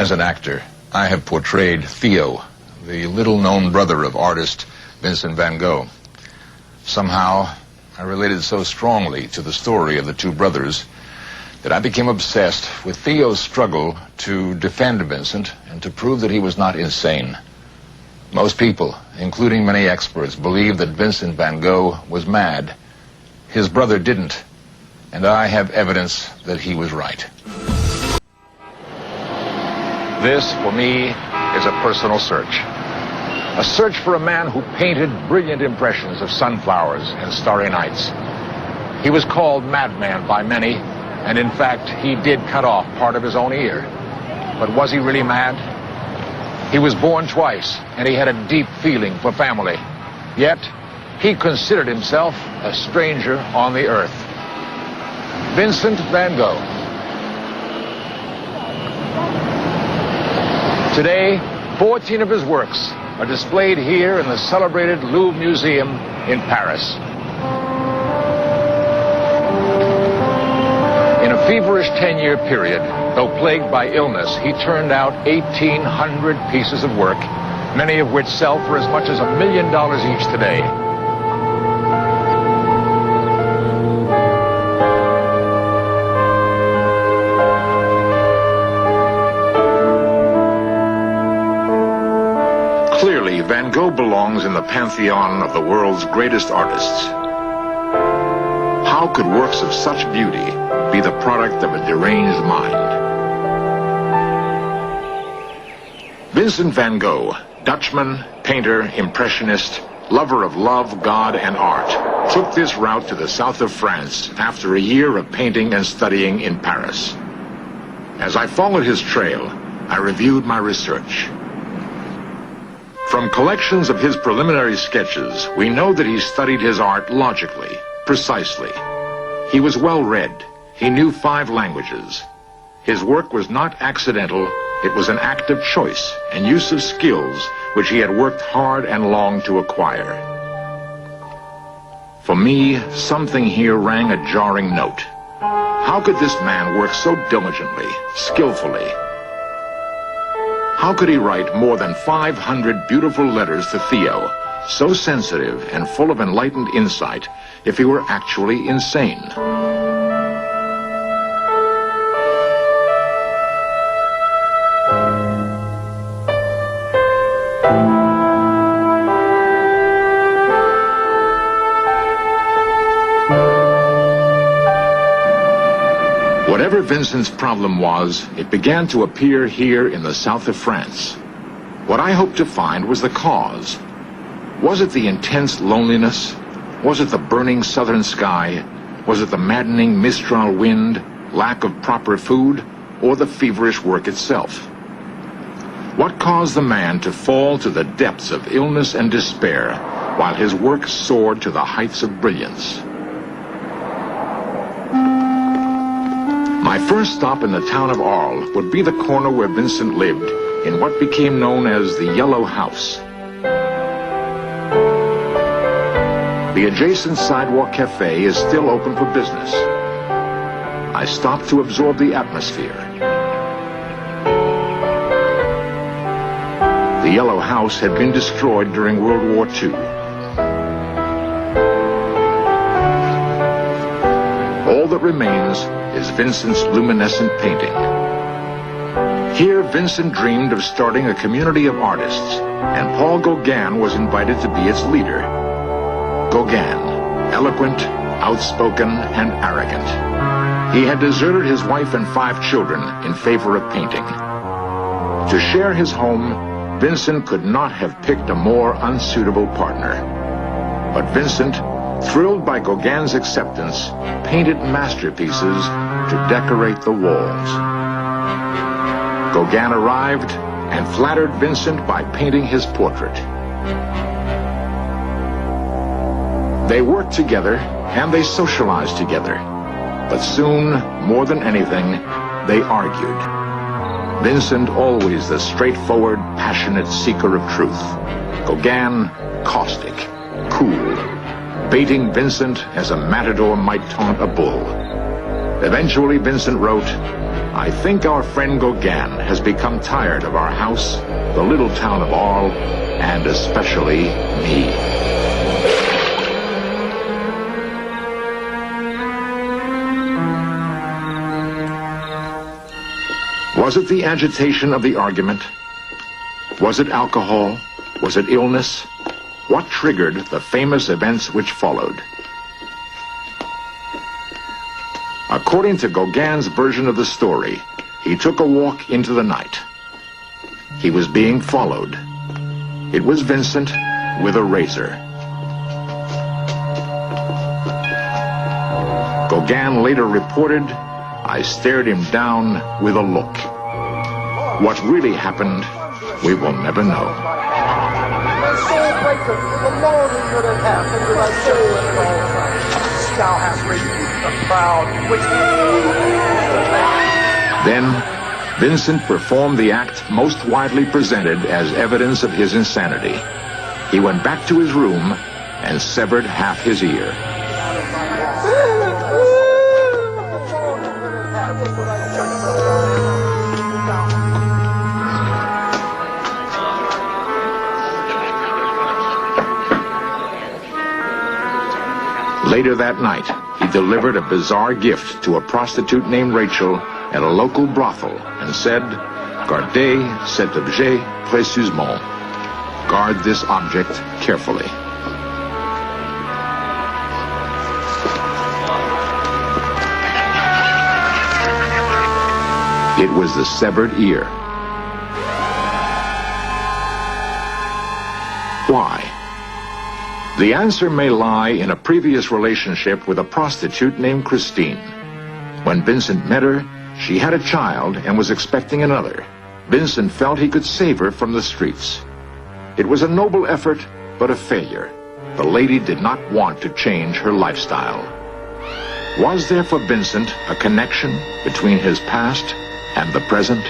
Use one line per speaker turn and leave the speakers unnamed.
As an actor, I have portrayed Theo, the little-known brother of artist Vincent van Gogh. Somehow, I related so strongly to the story of the two brothers that I became obsessed with Theo's struggle to defend Vincent and to prove that he was not insane. Most people, including many experts, believe that Vincent van Gogh was mad. His brother didn't, and I have evidence that he was right. This, for me, is a personal search. A search for a man who painted brilliant impressions of sunflowers and starry nights. He was called Madman by many, and in fact, he did cut off part of his own ear. But was he really mad? He was born twice, and he had a deep feeling for family. Yet, he considered himself a stranger on the earth. Vincent van Gogh. Today, 14 of his works are displayed here in the celebrated Louvre Museum in Paris. In a feverish 10-year period, though plagued by illness, he turned out 1,800 pieces of work, many of which sell for as much as $1 million each today. Clearly, Van Gogh belongs in the pantheon of the world's greatest artists. How could works of such beauty be the product of a deranged mind? Vincent van Gogh, Dutchman, painter, impressionist, lover of love, God, and art, took this route to the south of France after a year of painting and studying in Paris. As I followed his trail, I reviewed my research. From collections of his preliminary sketches, we know that he studied his art logically, precisely. He was well-read. He knew 5 languages. His work was not accidental. It was an act of choice and use of skills which he had worked hard and long to acquire. For me, something here rang a jarring note. How could this man work so diligently, skillfully? How could he write more than 500 beautiful letters to Theo, so sensitive and full of enlightened insight, if he were actually insane? Whatever Vincent's problem was, it began to appear here in the south of France. What I hoped to find was the cause. Was it the intense loneliness? Was it the burning southern sky? Was it the maddening mistral wind, lack of proper food, or the feverish work itself? What caused the man to fall to the depths of illness and despair, while his work soared to the heights of brilliance? My first stop in the town of Arles would be the corner where Vincent lived, in what became known as the Yellow House. The adjacent sidewalk cafe is still open for business. I stopped to absorb the atmosphere. The Yellow House had been destroyed during World War II. All that remains is Vincent's luminescent painting. Here, Vincent dreamed of starting a community of artists, and Paul Gauguin was invited to be its leader. Gauguin, eloquent, outspoken, and arrogant. He had deserted his wife and 5 children in favor of painting. To share his home, Vincent could not have picked a more unsuitable partner. But Vincent, thrilled by Gauguin's acceptance, painted masterpieces to decorate the walls. Gauguin arrived and flattered Vincent by painting his portrait. They worked together and they socialized together. But soon, more than anything, they argued. Vincent, always the straightforward, passionate seeker of truth. Gauguin, caustic, cool, baiting Vincent as a matador might taunt a bull. Eventually, Vincent wrote, "I think our friend Gauguin has become tired of our house, the little town of Arles, and especially me." Was it the agitation of the argument? Was it alcohol? Was it illness? What triggered the famous events which followed? According to Gauguin's version of the story, he took a walk into the night. He was being followed. It was Vincent with a razor. Gauguin later reported, "I stared him down with a look." What really happened, we will never know. Then, Vincent performed the act most widely presented as evidence of his insanity. He went back to his room and severed half his ear. Later that night, he delivered a bizarre gift to a prostitute named Rachel at a local brothel and said, "Gardez cet objet précieusement." Guard this object carefully. It was the severed ear. Why? The answer may lie in a previous relationship with a prostitute named Christine. When Vincent met her, she had a child and was expecting another. Vincent felt he could save her from the streets. It was a noble effort, but a failure. The lady did not want to change her lifestyle. Was there for Vincent a connection between his past and the present?